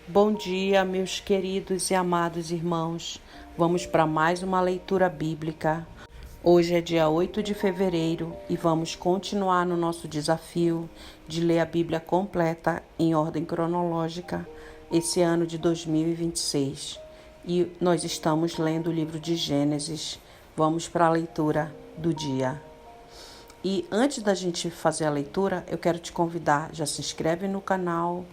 Bom dia, meus queridos e amados irmãos. Vamos para mais uma leitura bíblica. Hoje é dia 8 de fevereiro e vamos continuar no nosso desafio de ler a Bíblia completa em ordem cronológica esse ano de 2026. E nós estamos lendo o livro de Gênesis. Vamos para a leitura do dia. E antes da gente fazer a leitura, eu quero te convidar, já se inscreve no canal,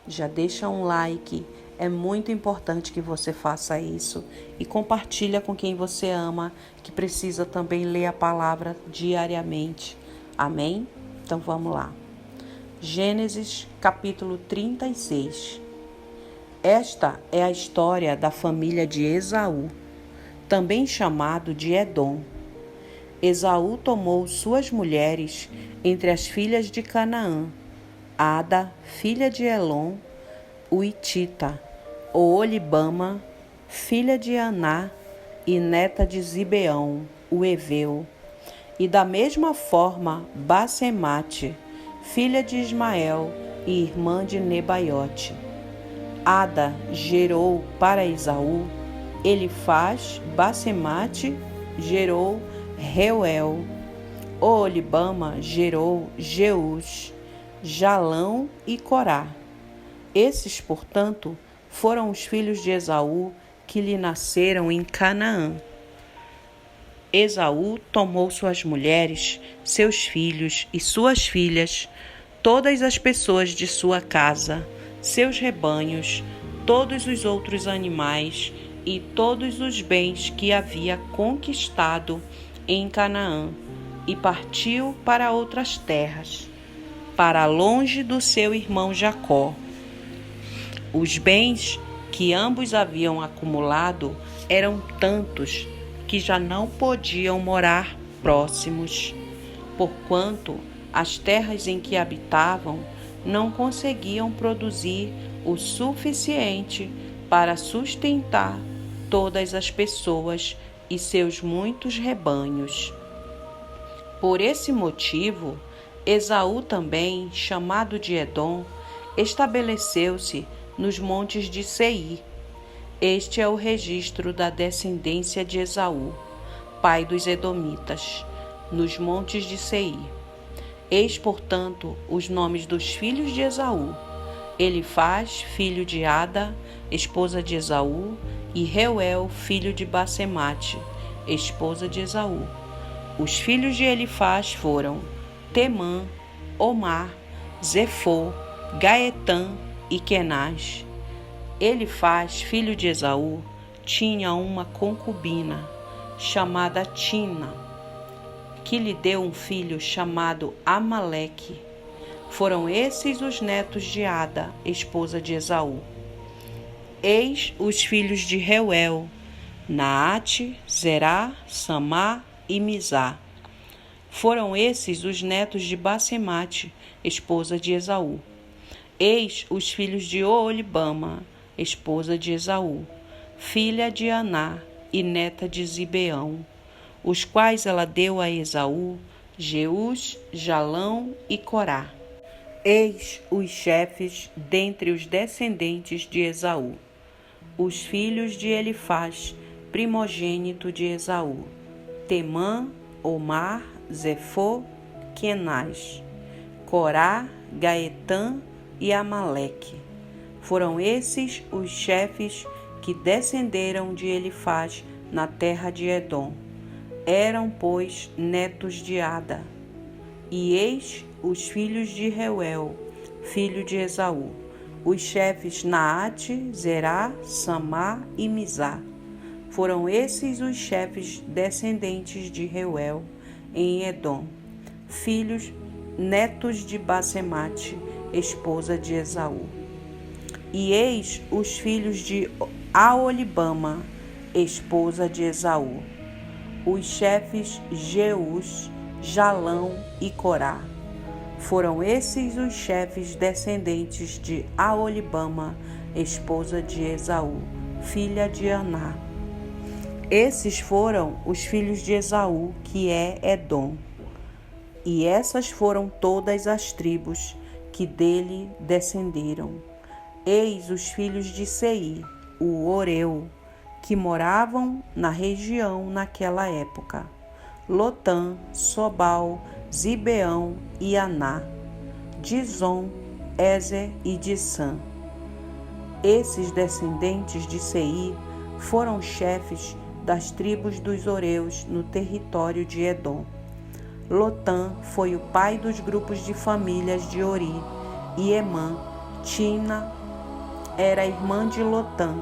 já deixa um like, é muito importante que você faça isso e compartilha com quem você ama, que precisa também ler a palavra diariamente. Amém? Então vamos lá. Gênesis capítulo 36. Esta é a história da família de Esaú, também chamado de Edom. Esaú tomou suas mulheres entre as filhas de Canaã, Ada, filha de Elon, o Hitita, Oolibama, filha de Aná e neta de Zibeão, o Eveu, e da mesma forma Basemate, filha de Ismael e irmã de Nebaiote. Ada gerou para Esaú, Elifaz, Basemate gerou Reuel, Oolibama gerou Jeus, Jalão e Corá. Esses, portanto, foram os filhos de Esaú que lhe nasceram em Canaã. Esaú tomou suas mulheres, seus filhos e suas filhas, todas as pessoas de sua casa, seus rebanhos, todos os outros animais e todos os bens que havia conquistado em Canaã, e partiu para outras terras, para longe do seu irmão Jacó. Os bens que ambos haviam acumulado eram tantos que já não podiam morar próximos, porquanto as terras em que habitavam não conseguiam produzir o suficiente para sustentar todas as pessoas e seus muitos rebanhos. Por esse motivo, Esaú também, chamado de Edom, estabeleceu-se nos montes de Seir. Este é o registro da descendência de Esaú, pai dos edomitas, nos montes de Seir. Eis, portanto, os nomes dos filhos de Esaú: Elifaz, filho de Ada, esposa de Esaú, e Reuel, filho de Basemate, esposa de Esaú. Os filhos de Elifaz foram Temã, Omar, Zefô, Gaetã e Kenaz. Elifaz, filho de Esaú, tinha uma concubina, chamada Tina, que lhe deu um filho chamado Amaleque. Foram esses os netos de Ada, esposa de Esaú. Eis os filhos de Reuel: Naate, Zerá, Samá e Mizá. Foram esses os netos de Basemate, esposa de Esaú. Eis os filhos de Oolibama, esposa de Esaú, filha de Aná e neta de Zibeão, os quais ela deu a Esaú: Jeus, Jalão e Corá. Eis os chefes dentre os descendentes de Esaú: os filhos de Elifaz, primogênito de Esaú: Temã, Omar, Zefô, Kenaz, Corá, Gaetã e Amaleque. Foram esses os chefes que descenderam de Elifaz na terra de Edom. Eram, pois, netos de Ada. E eis os filhos de Reuel, filho de Esaú: os chefes Naate, Zerá, Samá e Mizá. Foram esses os chefes descendentes de Reuel em Edom, netos de Basemate, esposa de Esaú. E eis os filhos de Aolibama, esposa de Esaú: os chefes Jeus, Jalão e Corá. Foram esses os chefes descendentes de Aolibama, esposa de Esaú, filha de Aná. Esses foram os filhos de Esaú, que é Edom. E essas foram todas as tribos que dele descenderam. Eis os filhos de Seir, o Oreu, que moravam na região naquela época: Lotã, Sobal, Zibeão e Aná, Dizon, Ezer e Dissã. Esses descendentes de Seir foram chefes das tribos dos Oreus no território de Edom. Lotã foi o pai dos grupos de famílias de Ori e Emã. Tina era irmã de Lotã.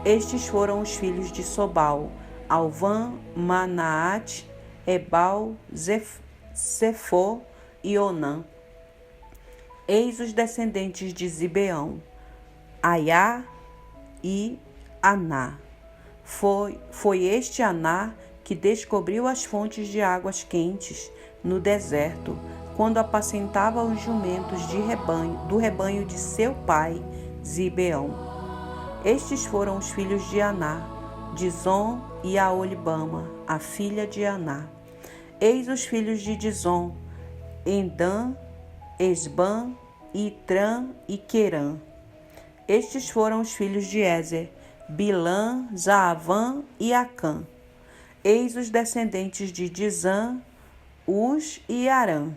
Estes foram os filhos de Sobal: Alvã, Manaate, Ebal, Zefô e Onã. Eis os descendentes de Zibeão: Aiá e Aná. Foi este Aná que descobriu as fontes de águas quentes no deserto, quando apacentava os jumentos do rebanho de seu pai, Zibeão. Estes foram os filhos de Aná, Dizon e Aolibama, a filha de Aná. Eis os filhos de Dizon: Endã, Esbã, Itrã e Querã. Estes foram os filhos de Ezer: Bilã, Zaavã e Acã. Eis os descendentes de Dizã, Uz e Arã.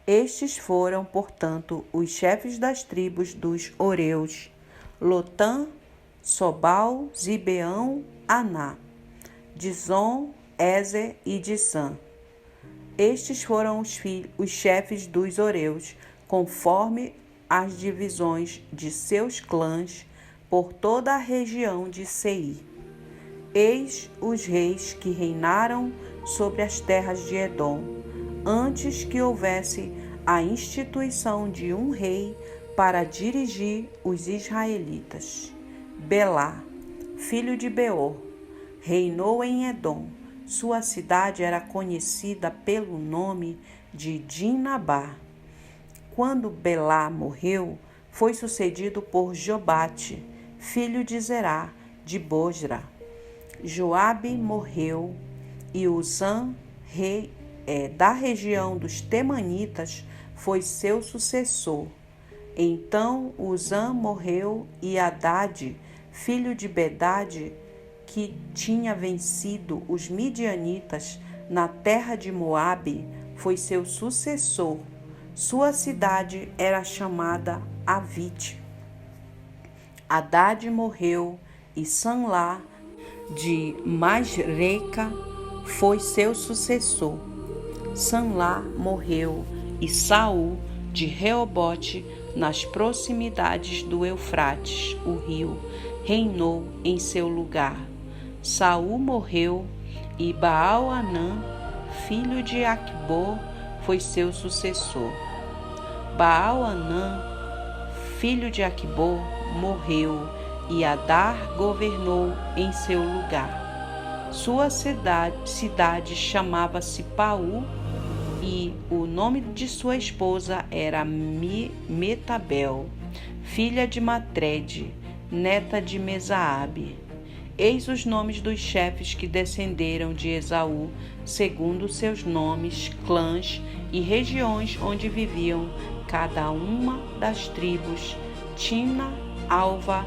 Estes foram, portanto, os chefes das tribos dos Oreus: Lotã, Sobal, Zibeão, Aná, Dizon, Ezer e Dissã. Estes foram os chefes dos Oreus, conforme as divisões de seus clãs por toda a região de Seir. Eis os reis que reinaram sobre as terras de Edom, antes que houvesse a instituição de um rei para dirigir os israelitas. Belá, filho de Beor, reinou em Edom. Sua cidade era conhecida pelo nome de Dinabá. Quando Belá morreu, foi sucedido por Jobate, filho de Zerá, de Bosra. Joabe morreu e Uzã, rei da região dos Temanitas, foi seu sucessor. Então Uzã morreu e Hadade, filho de Bedade, que tinha vencido os midianitas na terra de Moabe, foi seu sucessor. Sua cidade era chamada Avite. Hadade morreu e Sanlá de Masreca foi seu sucessor. Sanlá morreu e Saul de Reobote, nas proximidades do Eufrates, o rio, reinou em seu lugar. Saul morreu e Baal-Anã, filho de Aqubor, foi seu sucessor. Baal-Anã, filho de Aqubor, morreu e Adar governou em seu lugar. Sua cidade chamava-se Paú e o nome de sua esposa era Metabel, filha de Matrede, neta de Mesaabe. Eis os nomes dos chefes que descenderam de Esaú, segundo seus nomes, clãs e regiões onde viviam cada uma das tribos: Tina, Alva,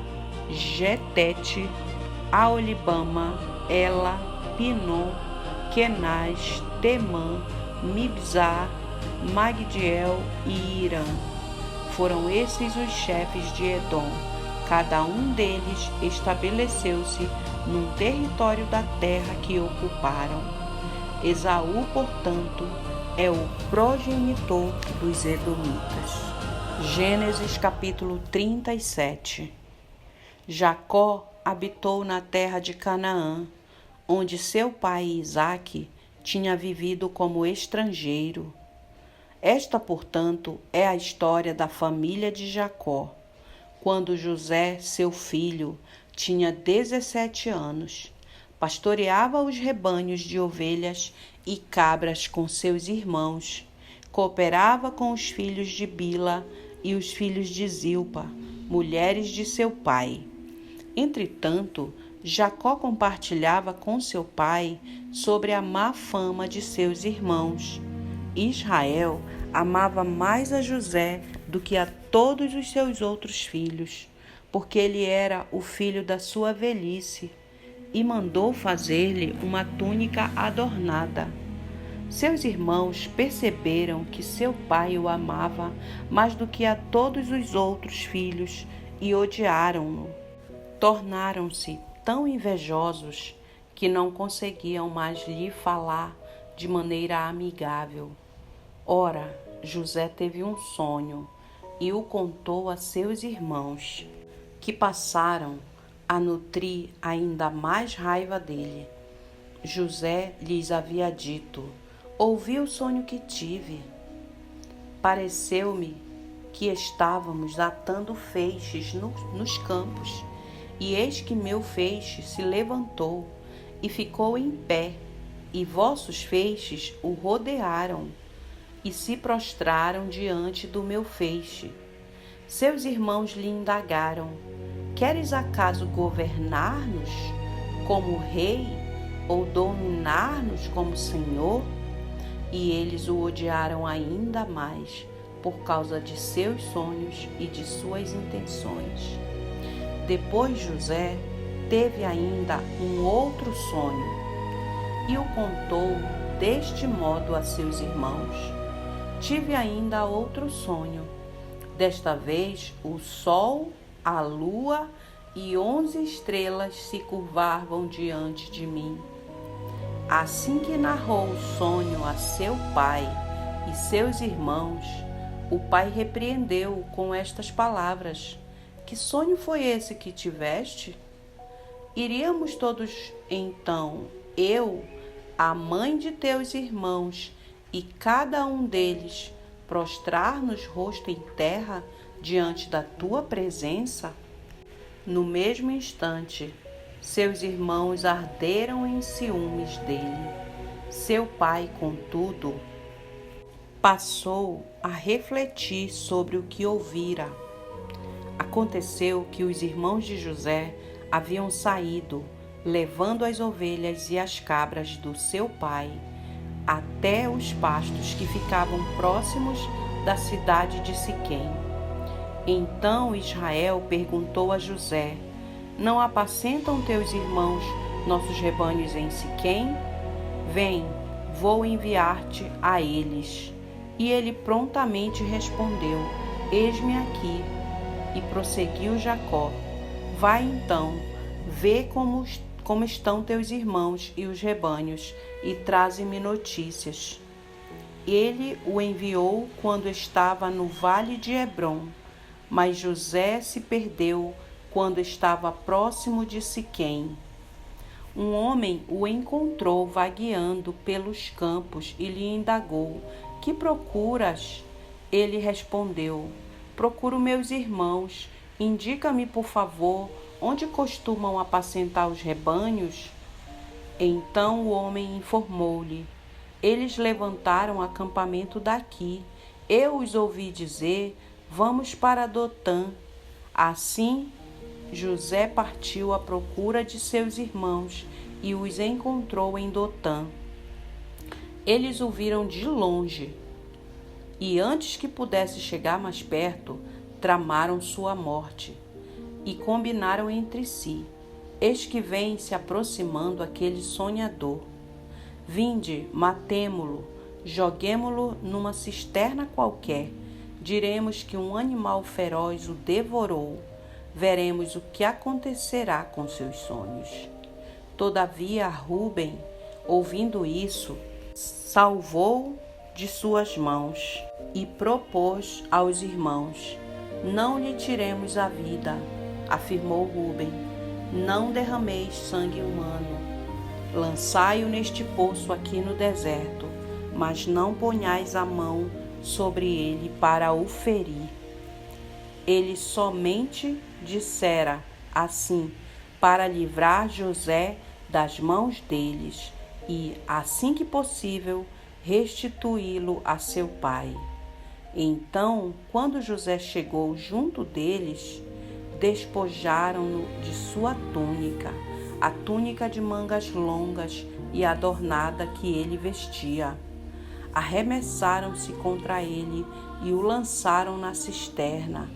Getete, Aolibama, Ela, Pinom, Kenaz, Temã, Mibzar, Magdiel e Irã. Foram esses os chefes de Edom. Cada um deles estabeleceu-se num território da terra que ocuparam. Esaú, portanto, é o progenitor dos edomitas. Gênesis capítulo 37. Jacó habitou na terra de Canaã, onde seu pai Isaque tinha vivido como estrangeiro. Esta, portanto, é a história da família de Jacó. Quando José, seu filho, tinha 17 anos, pastoreava os rebanhos de ovelhas e cabras com seus irmãos, cooperava com os filhos de Bila e os filhos de Zilpa, mulheres de seu pai. Entretanto, Jacó compartilhava com seu pai sobre a má fama de seus irmãos. Israel amava mais a José do que a todos os seus outros filhos, porque ele era o filho da sua velhice, e mandou fazer-lhe uma túnica adornada. Seus irmãos perceberam que seu pai o amava mais do que a todos os outros filhos e odiaram-no. Tornaram-se tão invejosos que não conseguiam mais lhe falar de maneira amigável. Ora, José teve um sonho e o contou a seus irmãos, que passaram a nutrir ainda mais raiva dele. José lhes havia dito: ouvi o sonho que tive. Pareceu-me que estávamos atando feixes nos campos, e eis que meu feixe se levantou e ficou em pé, e vossos feixes o rodearam e se prostraram diante do meu feixe. Seus irmãos lhe indagaram: queres acaso governar-nos como rei ou dominar-nos como senhor? E eles o odiaram ainda mais por causa de seus sonhos e de suas intenções. Depois José teve ainda um outro sonho e o contou deste modo a seus irmãos: tive ainda outro sonho. Desta vez o sol, a lua e 11 estrelas se curvavam diante de mim. Assim que narrou o sonho a seu pai e seus irmãos, o pai repreendeu-o com estas palavras: que sonho foi esse que tiveste? Iríamos todos então, eu, a mãe de teus irmãos e cada um deles, prostrar-nos rosto em terra diante da tua presença? No mesmo instante, seus irmãos arderam em ciúmes dele. Seu pai, contudo, passou a refletir sobre o que ouvira. Aconteceu que os irmãos de José haviam saído, levando as ovelhas e as cabras do seu pai até os pastos que ficavam próximos da cidade de Siquém. Então Israel perguntou a José: não apacentam teus irmãos nossos rebanhos em Siquém? Vem, vou enviar-te a eles. E ele prontamente respondeu: eis-me aqui. E prosseguiu Jacó: vai então, vê como estão teus irmãos e os rebanhos, e traze-me notícias. Ele o enviou quando estava no vale de Hebrom, mas José se perdeu quando estava próximo de Siquém. Um homem o encontrou vagueando pelos campos e lhe indagou: que procuras? Ele respondeu: procuro meus irmãos. Indica-me, por favor, onde costumam apacentar os rebanhos? Então o homem informou-lhe: eles levantaram acampamento daqui. Eu os ouvi dizer: vamos para Dotã. Assim, José partiu à procura de seus irmãos e os encontrou em Dotã. Eles o viram de longe e, antes que pudesse chegar mais perto, tramaram sua morte e combinaram entre si: eis que vem se aproximando aquele sonhador. Vinde, matemo-lo, joguemo-lo numa cisterna qualquer. Diremos que um animal feroz o devorou. Veremos o que acontecerá com seus sonhos. Todavia Rúben, ouvindo isso, salvou de suas mãos e propôs aos irmãos: não lhe tiremos a vida, afirmou Rúben, não derrameis sangue humano. Lançai-o neste poço aqui no deserto, mas não ponhais a mão sobre ele para o ferir. Ele somente dissera assim para livrar José das mãos deles e, assim que possível, restituí-lo a seu pai. Então, quando José chegou junto deles, despojaram-no de sua túnica, a túnica de mangas longas e adornada que ele vestia. Arremessaram-se contra ele e o lançaram na cisterna.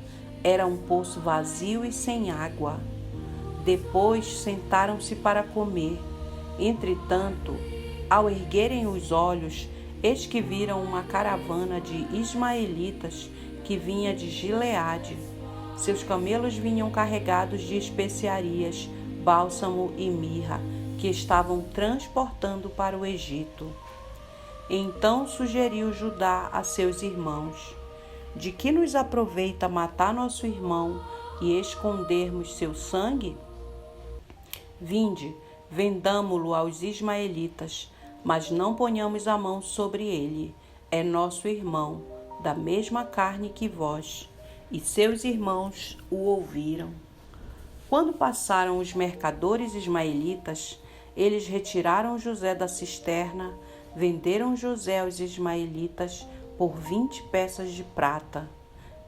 Era um poço vazio e sem água. Depois sentaram-se para comer. Entretanto, ao erguerem os olhos, eis que viram uma caravana de ismaelitas que vinha de Gileade. Seus camelos vinham carregados de especiarias, bálsamo e mirra, que estavam transportando para o Egito. Então sugeriu Judá a seus irmãos: de que nos aproveita matar nosso irmão e escondermos seu sangue? Vinde, vendamo-lo aos ismaelitas, mas não ponhamos a mão sobre ele. É nosso irmão, da mesma carne que vós. E seus irmãos o ouviram. Quando passaram os mercadores ismaelitas, eles retiraram José da cisterna, venderam José aos ismaelitas por 20 peças de prata,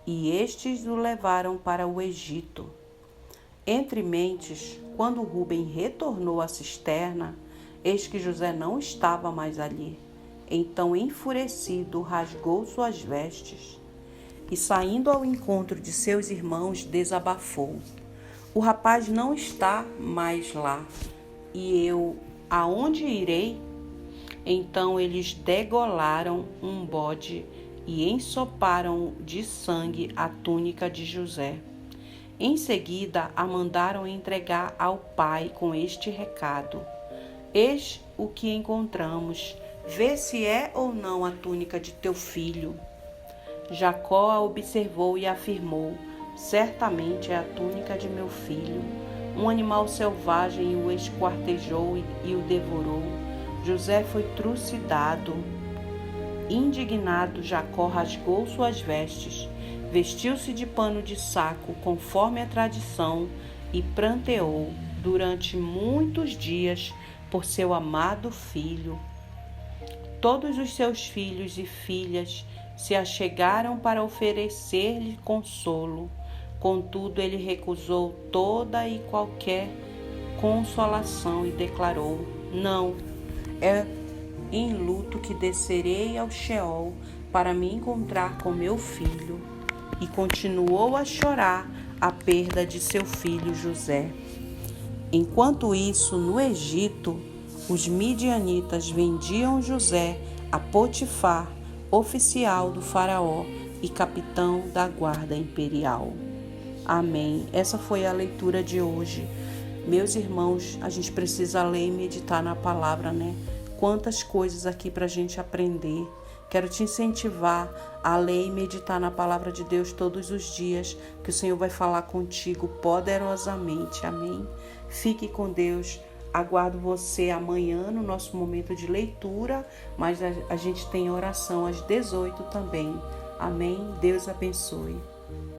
e estes o levaram para o Egito. Entre mentes, quando Rúben retornou à cisterna, eis que José não estava mais ali. Então, enfurecido, rasgou suas vestes e, saindo ao encontro de seus irmãos, desabafou: o rapaz não está mais lá, e eu aonde irei? Então eles degolaram um bode e ensoparam de sangue a túnica de José. Em seguida, a mandaram entregar ao pai com este recado: eis o que encontramos, vê se é ou não a túnica de teu filho. Jacó a observou e afirmou: certamente é a túnica de meu filho. Um animal selvagem o esquartejou e o devorou. José foi trucidado. Indignado, Jacó rasgou suas vestes, vestiu-se de pano de saco, conforme a tradição, e pranteou durante muitos dias por seu amado filho. Todos os seus filhos e filhas se achegaram para oferecer-lhe consolo. Contudo, ele recusou toda e qualquer consolação e declarou: não, é em luto que descerei ao Sheol para me encontrar com meu filho. E continuou a chorar a perda de seu filho José. Enquanto isso, no Egito, os midianitas vendiam José a Potifar, oficial do faraó e capitão da guarda imperial. Amém. Essa foi a leitura de hoje. Meus irmãos, a gente precisa ler e meditar na palavra, né? Quantas coisas aqui para a gente aprender. Quero te incentivar a ler e meditar na palavra de Deus todos os dias, que o Senhor vai falar contigo poderosamente. Amém? Fique com Deus. Aguardo você amanhã no nosso momento de leitura, mas a gente tem oração às 18 também. Amém? Deus abençoe.